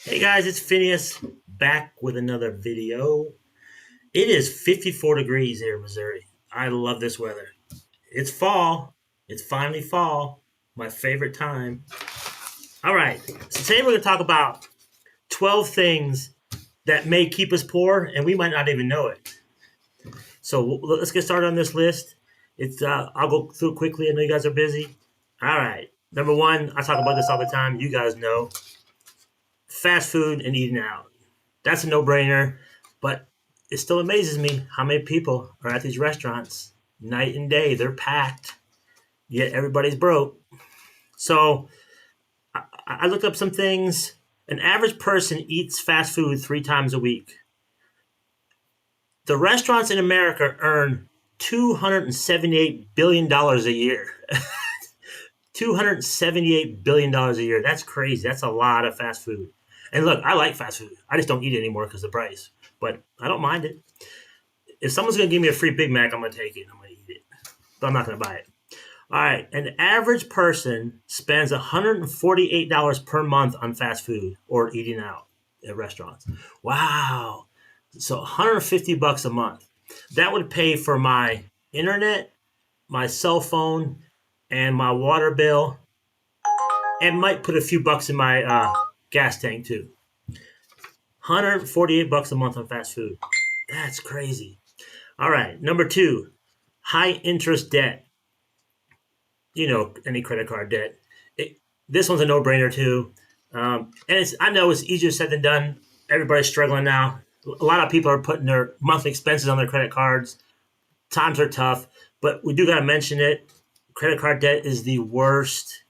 Hey guys, it's Phineas back with another video. It is 54 degrees here in Missouri. I love this weather. It's fall. It's finally fall. My favorite time. All right. So today we're going to talk about 12 things that may keep us poor and we might not even know it. So let's get started on this list. I'll go through it quickly. I know you guys are busy. All right. Number one, I talk about this all the time. You guys know fast food and eating out. That's a no-brainer, but it still amazes me how many people are at these restaurants night and day. They're packed, yet everybody's broke. So I looked up some things. An average person eats fast food 3 times a week. The restaurants in America earn $278 billion a year. $278 billion a year. That's crazy. That's a lot of fast food. And look, I like fast food. I just don't eat it anymore because of the price. But I don't mind it. If someone's going to give me a free Big Mac, I'm going to take it. I'm going to eat it. But I'm not going to buy it. All right. An average person spends $148 per month on fast food or eating out at restaurants. Wow. So $150 a month. That would pay for my internet, my cell phone, and my water bill, and might put a few bucks in my gas tank too. $148 a month on fast food. That's crazy. All right. Number two, high interest debt. You know, any credit card debt. This one's a no-brainer too. And I know it's easier said than done. Everybody's struggling now. A lot of people are putting their monthly expenses on their credit cards. Times are tough, but we do got to mention it. Credit card debt is the worst.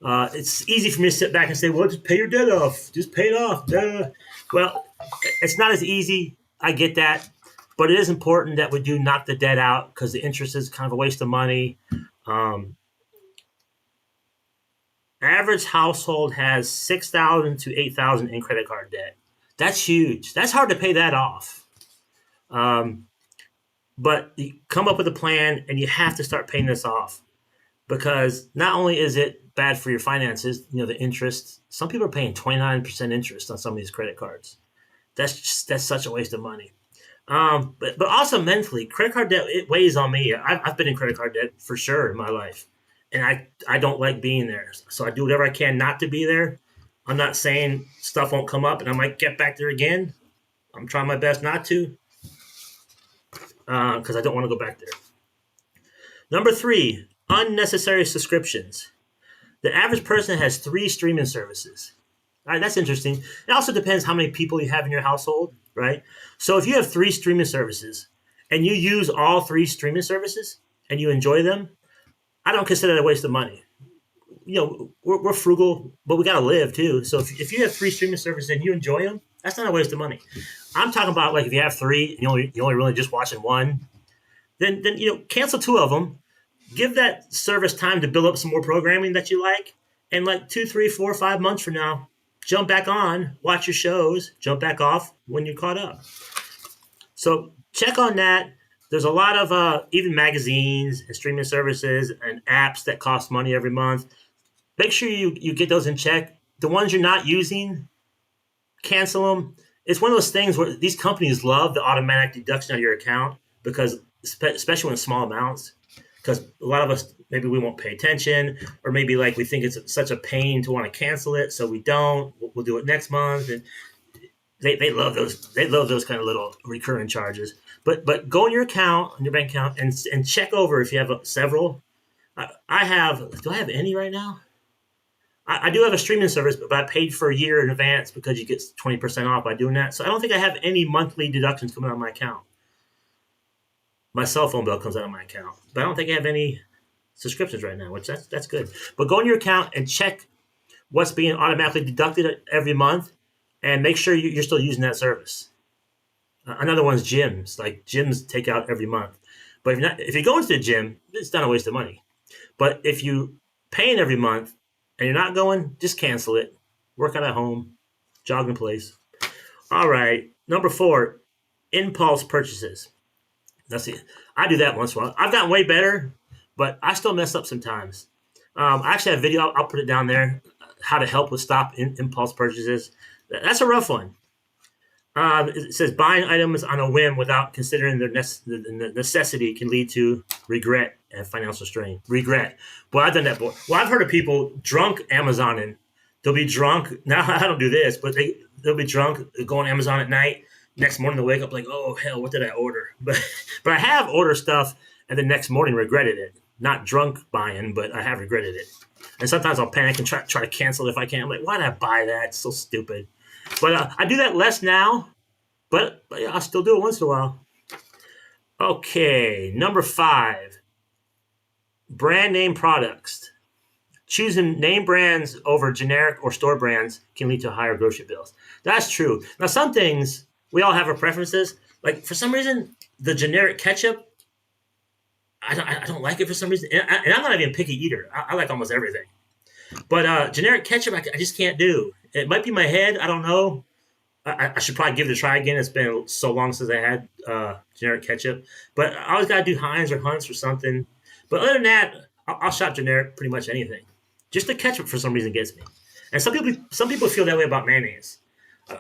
It's easy for me to sit back and say, well, just pay your debt off. Just pay it off. Duh. Well, it's not as easy. I get that. But it is important that we do knock the debt out because the interest is kind of a waste of money. Average household has 6,000 to 8,000 in credit card debt. That's huge. That's hard to pay that off. But you come up with a plan and you have to start paying this off because not only is it bad for your finances, the interest. Some people are paying 29% interest on some of these credit cards. That's such a waste of money. But also mentally, credit card debt, it weighs on me. I've been in credit card debt for sure in my life, and I don't like being there. So I do whatever I can not to be there. I'm not saying stuff won't come up and I might get back there again. I'm trying my best not to because I don't want to go back there. Number three, unnecessary subscriptions. The average person has 3 streaming services. All right, that's interesting. It also depends how many people you have in your household, right? So if you have 3 streaming services and you use all 3 streaming services and you enjoy them, I don't consider that a waste of money. We're frugal, but we got to live too. So if you have 3 streaming services and you enjoy them, that's not a waste of money. I'm talking about like if you have 3 and you only really just watching one, then cancel 2 of them. Give that service time to build up some more programming that you like, and like 2, 3, 4, 5 months from now, jump back on, watch your shows, jump back off when you're caught up. So check on that. There's a lot of even magazines and streaming services and apps that cost money every month. Make sure you get those in check. The ones you're not using, cancel them. It's one of those things where these companies love the automatic deduction out of your account because, especially when it's small amounts, because a lot of us, maybe we won't pay attention, or maybe like we think it's such a pain to want to cancel it, so we don't. We'll do it next month, and they love those. They love those kind of little recurring charges. But go in your account, on your bank account, and check over if you have several. I have. Do I have any right now? I do have a streaming service, but I paid for a year in advance because you get 20% off by doing that. So I don't think I have any monthly deductions coming out of my account. My cell phone bill comes out of my account, but I don't think I have any subscriptions right now, which that's good. But go in your account and check what's being automatically deducted every month, and make sure you're still using that service. Another one's gyms. Like gyms take out every month, but if you're going to the gym, it's not a waste of money. But if you paying every month and you're not going, just cancel it. Work out at home, jog in place. All right, number 4, impulse purchases. That's it. I do that once in a while. I've gotten way better, but I still mess up sometimes. I actually have a video. I'll put it down there. how to help with stop impulse purchases. That's a rough one. It says buying items on a whim without considering the necessity can lead to regret and financial strain. Regret. Well, I've done that before. Well, I've heard of people drunk Amazoning. They'll be drunk. Now, I don't do this, but they'll be drunk, go on Amazon at night. Next morning, they'll wake up like, oh, hell, what did I order? But I have ordered stuff and the next morning regretted it. Not drunk buying, but I have regretted it. And sometimes I'll panic and try to cancel it if I can. I'm like, why did I buy that? It's so stupid. But I do that less now, but yeah, I still do it once in a while. Okay, number 5, brand name products. Choosing name brands over generic or store brands can lead to higher grocery bills. That's true. Now, some things, we all have our preferences. Like, for some reason, the generic ketchup, I don't like it for some reason. And I'm not even a picky eater. I like almost everything. But generic ketchup, I just can't do. It might be my head. I don't know. I should probably give it a try again. It's been so long since I had generic ketchup. But I always got to do Heinz or Hunt's or something. But other than that, I'll shop generic pretty much anything. Just the ketchup for some reason gets me. And some people feel that way about mayonnaise.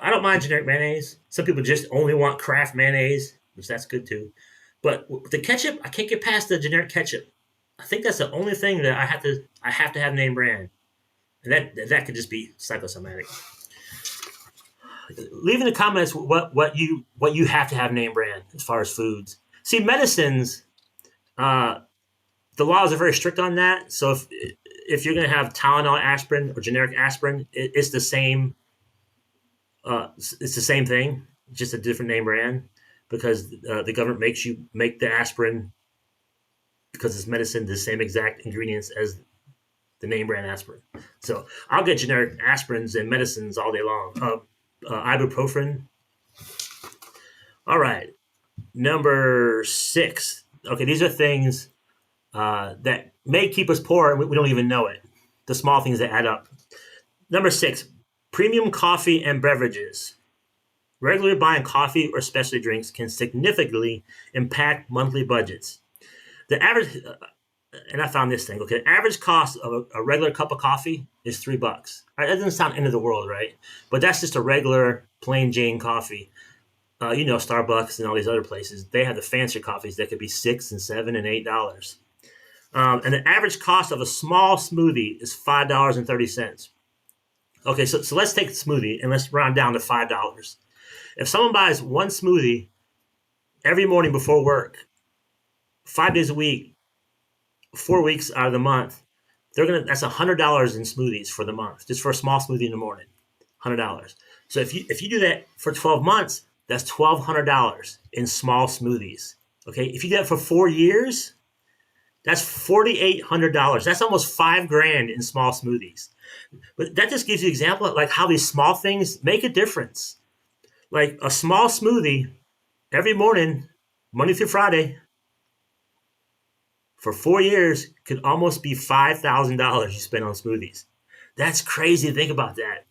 I don't mind generic mayonnaise. Some people just only want Kraft mayonnaise, which that's good too. But with the ketchup, I can't get past the generic ketchup. I think that's the only thing that I have to have name brand. And that could just be psychosomatic. Leave in the comments what you have to have name brand as far as foods. See, medicines, the laws are very strict on that. So if you're going to have Tylenol aspirin or generic aspirin, it's the same. It's the same thing, just a different name brand, because the government makes you make the aspirin because it's medicine, the same exact ingredients as the name brand aspirin. So I'll get generic aspirins and medicines all day long. Ibuprofen. All right, number 6. Okay, these are things that may keep us poor and we don't even know it. The small things that add up. Number 6, premium coffee and beverages. Regularly buying coffee or specialty drinks can significantly impact monthly budgets. The average, and I found this thing, okay, the average cost of a regular cup of coffee is $3. That doesn't sound end of the world, right? But that's just a regular plain Jane coffee. Starbucks and all these other places, they have the fancier coffees that could be $6 and $7 and $8. And the average cost of a small smoothie is $5.30. Okay, so let's take the smoothie and let's round down to $5. If someone buys one smoothie every morning before work, 5 days a week, 4 weeks out of the month, that's $100 in smoothies for the month, just for a small smoothie in the morning, $100. So if you do that for 12 months, that's $1,200 in small smoothies. Okay, if you do that for 4 years, that's $4,800. That's almost $5,000 in small smoothies. But that just gives you an example of like how these small things make a difference. Like a small smoothie every morning, Monday through Friday, for 4 years could almost be $5,000 you spend on smoothies. That's crazy to think about that.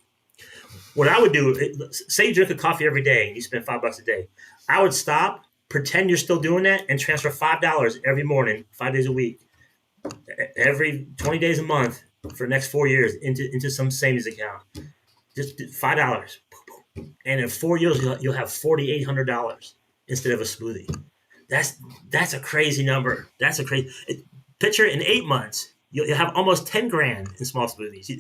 What I would do, say you drink a coffee every day and you spend $5 a day. I would stop, pretend you're still doing that, and transfer $5 every morning, 5 days a week, every 20 days a month for the next 4 years into some savings account. Just $5. And in 4 years, you'll have $4,800 instead of a smoothie. That's a crazy number. Picture in 8 months, you'll have almost $10,000 in small smoothies.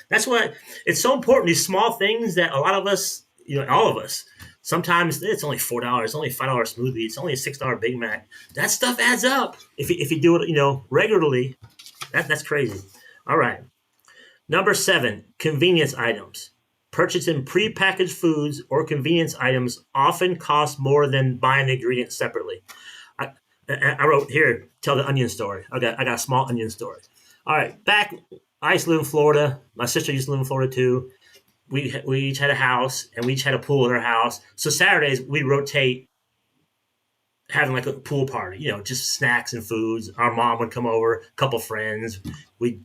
That's what it's so important. These small things that a lot of us, all of us, sometimes it's only $4, it's only a $5 smoothie, it's only a $6 Big Mac. That stuff adds up if you do it, regularly. That's crazy. All right. Number 7, convenience items. Purchasing prepackaged foods or convenience items often cost more than buying the ingredients separately. I wrote here, tell the onion story. I got a small onion story. All right, I used to live in Florida. My sister used to live in Florida too. We each had a house and we each had a pool in our house. So Saturdays we rotate having like a pool party, just snacks and foods. Our mom would come over, a couple friends. We'd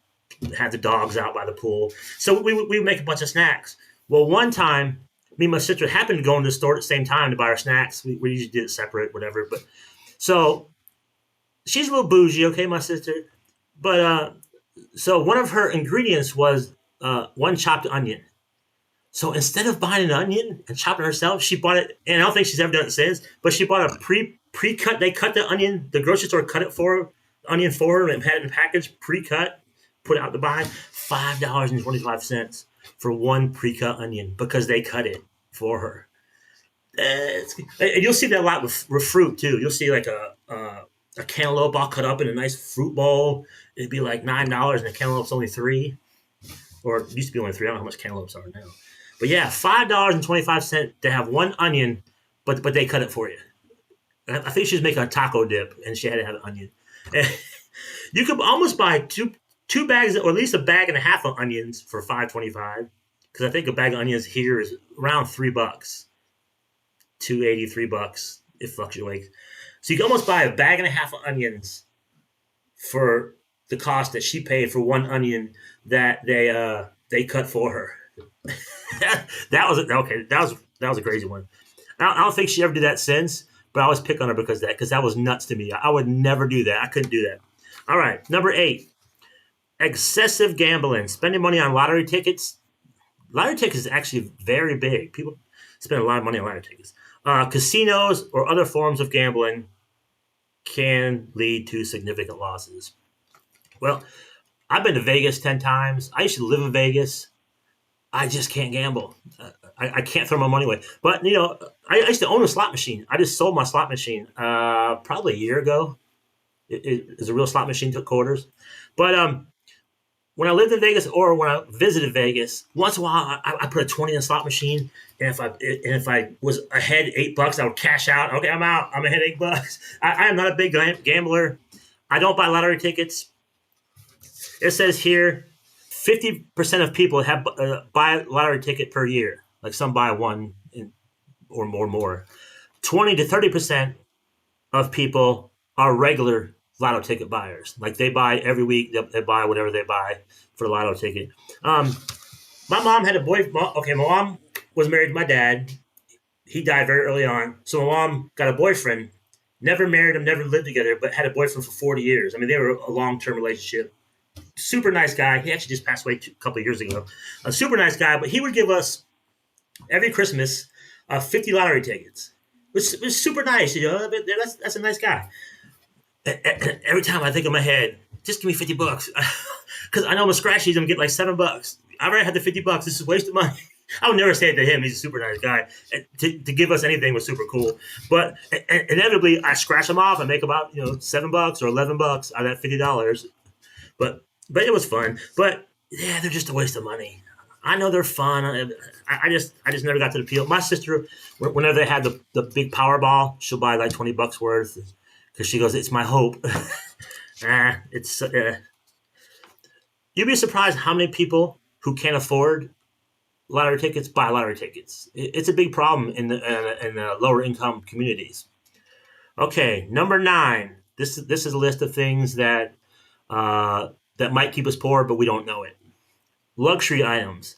have the dogs out by the pool. So we would make a bunch of snacks. Well, one time, me and my sister happened to go into the store at the same time to buy our snacks. We usually did it separate, whatever. But so she's a little bougie, okay, my sister. But so one of her ingredients was one chopped onion. So instead of buying an onion and chopping it herself, she bought it. And I don't think she's ever done it since. But she bought a pre-cut. They cut the onion. The grocery store cut it for her, onion for her, and had it in a package, pre-cut, put it out to buy. $5.25 for one pre-cut onion because they cut it for her. And you'll see that a lot with fruit too. You'll see like a cantaloupe all cut up in a nice fruit bowl. It'd be like $9, and the cantaloupe's only $3, or it used to be only $3. I don't know how much cantaloupes are now. But yeah, $5.25 to have one onion, but they cut it for you. I think she was making a taco dip, and she had to have an onion. And you could almost buy two bags, or at least a bag and a half of onions for $5.25. Because I think a bag of onions here is around $3, $2.80, $3. It fluctuates. So you can almost buy a bag and a half of onions for the cost that she paid for one onion that they cut for her. that was okay. That was a crazy one. I don't think she ever did that since, but I always pick on her because that was nuts to me. I would never do that. I couldn't do that. All right, number 8, excessive gambling, spending money on lottery tickets. Lottery tickets is actually very big. People spend a lot of money on lottery tickets. Casinos or other forms of gambling can lead to significant losses. Well, I've been to Vegas 10 times. I used to live in Vegas. I just can't gamble. I can't throw my money away. But, I used to own a slot machine. I just sold my slot machine probably a year ago. It was a real slot machine, took quarters. But when I lived in Vegas or when I visited Vegas, once in a while I put a 20 in a slot machine. And if I was ahead $8, I would cash out. Okay, I'm out. I'm ahead $8. I am not a big gambler. I don't buy lottery tickets. It says here 50% of people have buy a lottery ticket per year. Like some buy one or more. 20 to 30% of people are regular lotto ticket buyers. Like they buy every week. They buy whatever they buy for the lotto ticket. My mom had a boy. Okay, my mom was married to my dad. He died very early on. So my mom got a boyfriend. Never married him, never lived together, but had a boyfriend for 40 years. I mean, they were a long-term relationship. Super nice guy. He actually just passed away a couple of years ago. A super nice guy, but he would give us every Christmas 50 lottery tickets. It was super nice, That's a nice guy. Every time I think in my head, just give me $50 because I know I'm gonna scratch these and get like $7. I already had the $50. This is a waste of money. I would never say it to him. He's a super nice guy. To give us anything was super cool. But inevitably, I scratch them off and make about $7 or $11 out of that $50. But it was fun. But yeah, they're just a waste of money. I know they're fun. I just never got to the appeal. My sister, whenever they had the big Powerball, she'll buy like $20 worth because she goes, "It's my hope." It's you'd be surprised how many people who can't afford lottery tickets buy lottery tickets. It's a big problem in the lower income communities. Okay, number 9. This is a list of things that might keep us poor, but we don't know it. Luxury items.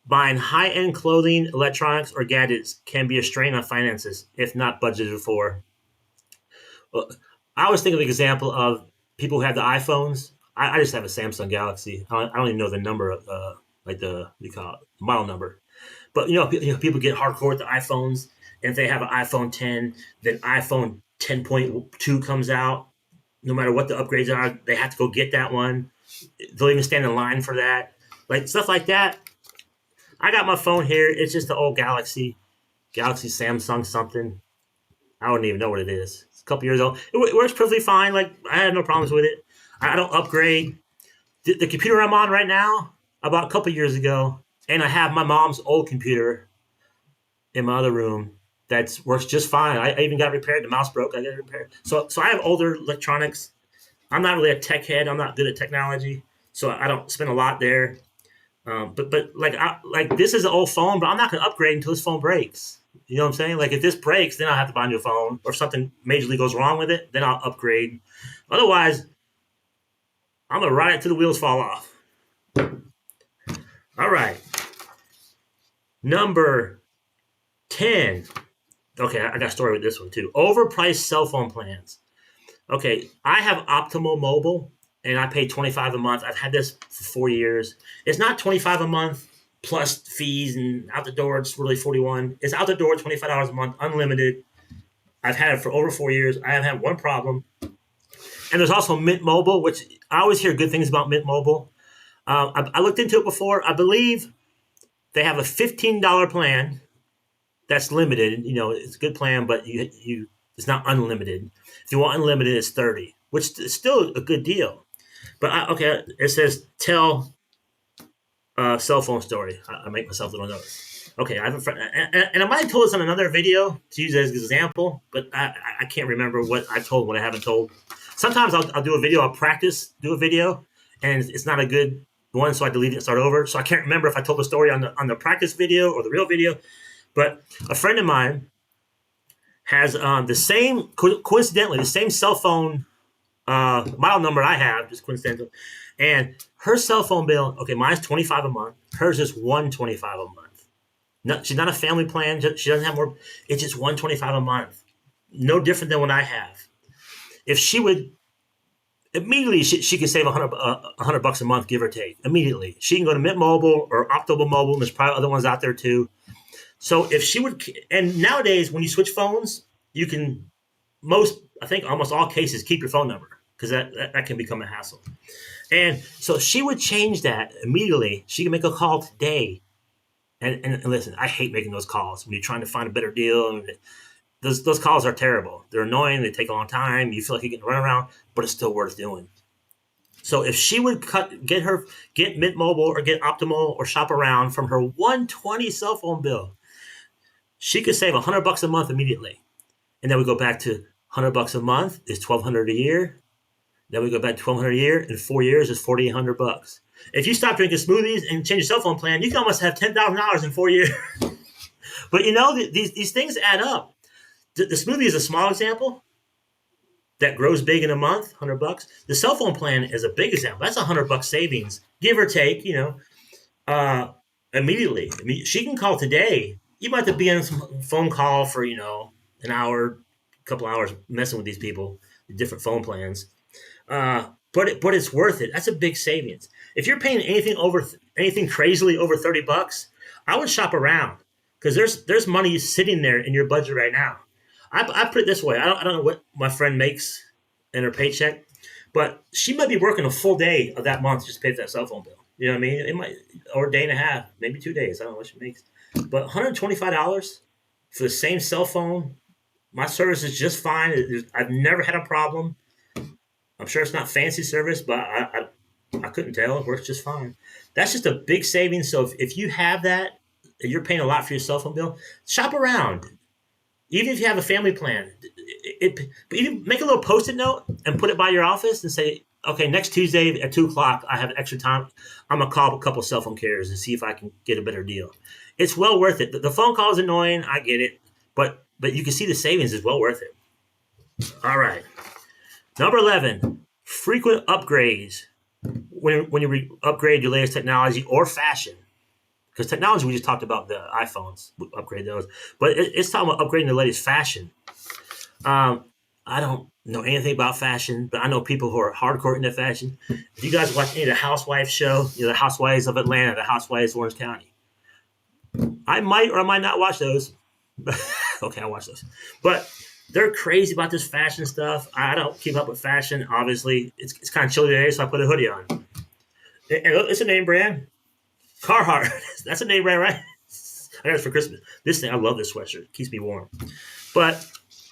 Buying high-end clothing, electronics, or gadgets can be a strain on finances if not budgeted for. I always think of the example of people who have the iPhones. I just have a Samsung Galaxy. I don't even know the number of like the model number. But people get hardcore with the iPhones, and if they have an iPhone 10, then iPhone 10.2 comes out. No matter what the upgrades are, they have to go get that one. They'll even stand in line for that. Like stuff like that. I got my phone here. It's just the old Galaxy Samsung something. I don't even know what it is. It's a couple years old. It works perfectly fine. Like I have no problems with it. I don't upgrade. The computer I'm on right now, I bought a couple years ago, and I have my mom's old computer in my other room that works just fine. I even got repaired. The mouse broke. I got it repaired. So I have older electronics. I'm not really a tech head. I'm not good at technology, so I don't spend a lot there. But like this is an old phone, but I'm not going to upgrade until this phone breaks. You know what I'm saying? Like if this breaks, then I'll have to buy a new phone, or if something majorly goes wrong with it, then I'll upgrade. Otherwise, I'm going to ride it till the wheels fall off. All right. Number 10. Okay, I got a story with this one too. Overpriced cell phone plans. Okay, I have Optimal Mobile, and I pay $25 a month. I've had this for 4 years. It's not $25 a month plus fees and out the door. It's really $41. It's out the door $25 a month, unlimited. I've had it for over 4 years. I haven't had one problem. And there's also Mint Mobile, which I always hear good things about Mint Mobile. I looked into it before. I believe they have a $15 plan that's limited. You know, it's a good plan, but it's not unlimited. If you want unlimited, it's $30, which is still a good deal. But okay, it says tell cell phone story. I make myself little notes. Okay, I have a friend, and I might have told this on another video to use as an example, but I can't remember what I told, what I haven't told. Sometimes I'll do a video, I'll practice, do a video, and it's not a good one, so I delete it and start over. So I can't remember if I told the story on the practice video or the real video. But a friend of mine has the same, coincidentally, the same cell phone model number I have, just coincidental. And her cell phone bill, okay, mine's $25 a month. Hers is $125 a month. No, she's not a family plan. She doesn't have more. It's just $125 a month. No different than what I have. If she would immediately, she can save $100 a month, give or take. Immediately, she can go to Mint Mobile or Optable Mobile. There's probably other ones out there too. So if she would, and nowadays when you switch phones, you can I think almost all cases keep your phone number because that can become a hassle. And so she would change that immediately. She can make a call today. And listen, I hate making those calls when you're trying to find a better deal. Those calls are terrible. They're annoying. They take a long time. You feel like you're getting run around, but it's still worth doing. So if she would get Mint Mobile or get Optimal or shop around from her $120 cell phone bill, she could save $100 a month immediately. And then we go back to $100 a month is $1,200 a year. Then we go back to $1,200 a year. In 4 years is $4,800. If you stop drinking smoothies and change your cell phone plan, you can almost have $10,000 in 4 years. But you know, these things add up. The smoothie is a small example that grows big in a month, $100. The cell phone plan is a big example. That's $100 savings, give or take. You know, immediately. I mean, she can call today. You might have to be on some phone call for an hour, a couple hours messing with these people, the different phone plans. But it's worth it. That's a big savings. If you're paying anything crazily over $30, I would shop around because there's money sitting there in your budget right now. I put it this way. I don't know what my friend makes in her paycheck, but she might be working a full day of that month just to pay for that cell phone bill. You know what I mean? It might, or a day and a half, maybe 2 days. I don't know what she makes, but $125 for the same cell phone. My service is just fine. I've never had a problem. I'm sure it's not fancy service, but I couldn't tell. It works just fine. That's just a big savings. So if you have that, and you're paying a lot for your cell phone bill, shop around. Even if you have a family plan, but you make a little Post-it note and put it by your office and say, okay, next Tuesday at 2:00, I have extra time. I'm going to call a couple cell phone carriers and see if I can get a better deal. It's well worth it. The phone call is annoying. I get it. But you can see the savings is well worth it. All right. Number 11, frequent upgrades. When you upgrade your latest technology or fashion. Because technology, we just talked about the iPhones, upgrade those. But it's talking about upgrading the latest fashion. I don't know anything about fashion, but I know people who are hardcore into fashion. If you guys watch any of the Housewives show, the Housewives of Atlanta, the Housewives of Orange County, I might or I might not watch those. Okay, I watch those. But they're crazy about this fashion stuff. I don't keep up with fashion, obviously. It's kind of chilly today, so I put a hoodie on. And it's a name brand. Carhartt. That's a name brand, right? I got it for Christmas. This thing, I love this sweatshirt. It keeps me warm. But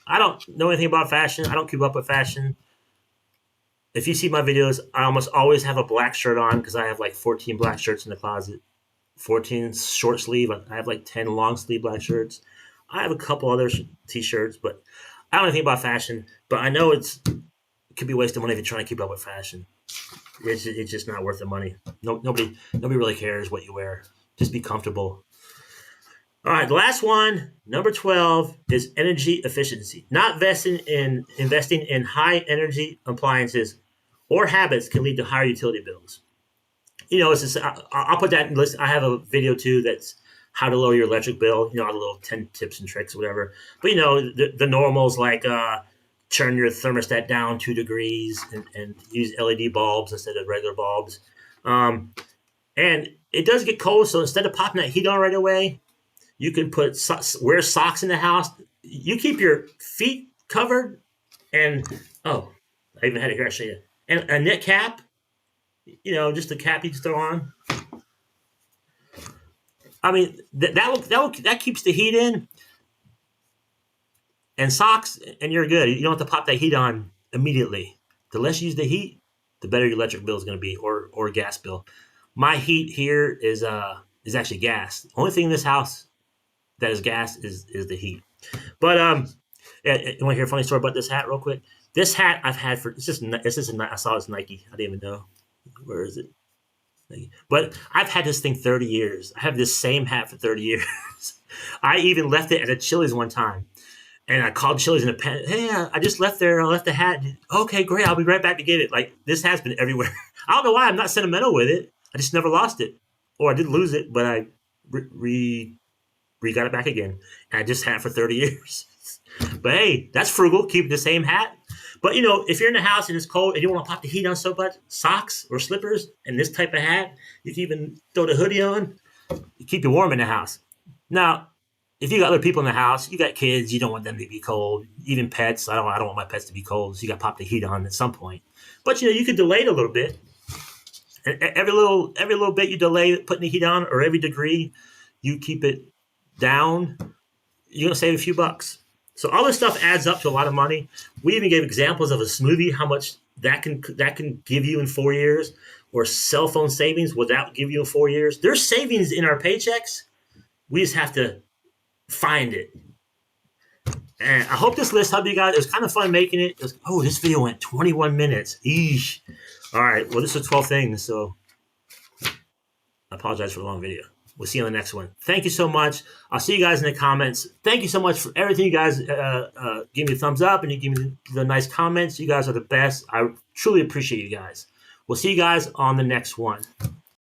I don't know anything about fashion. I don't keep up with fashion. If you see my videos, I almost always have a black shirt on because I have like 14 black shirts in the closet. 14 short sleeve. I have like 10 long sleeve black shirts. I have a couple other t-shirts, but I don't know anything about fashion. But I know it could be a waste of money if you're trying to keep up with fashion. It's just not worth the money. Nobody really cares what you wear. Just be comfortable. All right, the last one, number 12, is energy efficiency. Not investing in high energy appliances or habits can lead to higher utility bills. It's just, I'll put that in the list. I have a video too that's how to lower your electric bill. A little 10 tips and tricks or whatever. But the normals like turn your thermostat down 2 degrees and use LED bulbs instead of regular bulbs. And it does get cold, so instead of popping that heat on right away, you can wear socks in the house. You keep your feet covered, and I even had it here. I'll show you. And a knit cap, just a cap you can throw on. I mean, that keeps the heat in. And socks, and you're good. You don't have to pop that heat on immediately. The less you use the heat, the better your electric bill is going to be, or gas bill. My heat here is actually gas. The only thing in this house that is gas is the heat. But you want to hear a funny story about this hat real quick? This hat I've had for I saw it's Nike. I didn't even know. Where is it? But I've had this thing 30 years. I have this same hat for 30 years. I even left it at a Chili's one time. And I called Chili's in a panic. Hey, I just left there. I left the hat. Okay, great. I'll be right back to get it. Like, this has been everywhere. I don't know why. I'm not sentimental with it. I just never lost it. Or I did lose it, but I got it back again. And I just had it for 30 years. But hey, that's frugal. Keep the same hat. But, if you're in the house and it's cold and you don't want to pop the heat on so much, socks or slippers and this type of hat, you can even throw the hoodie on. You keep you warm in the house. Now, if you got other people in the house, you got kids, you don't want them to be cold. Even pets, I don't want my pets to be cold, so you got to pop the heat on at some point. But you could delay it a little bit. And every little bit you delay putting the heat on, or every degree you keep it down, you're gonna save a few bucks. So all this stuff adds up to a lot of money. We even gave examples of a smoothie, how much that can give you in 4 years, or cell phone savings, what that give you in 4 years. There's savings in our paychecks. We just have to find it. And I hope this list helped you guys. It was kind of fun making it. This video went 21 minutes. Eesh. All right. Well, this was 12 things, so I apologize for the long video. We'll see you on the next one. Thank you so much. I'll see you guys in the comments. Thank you so much for everything. You guys give me a thumbs up and you give me the nice comments. You guys are the best. I truly appreciate you guys. We'll see you guys on the next one.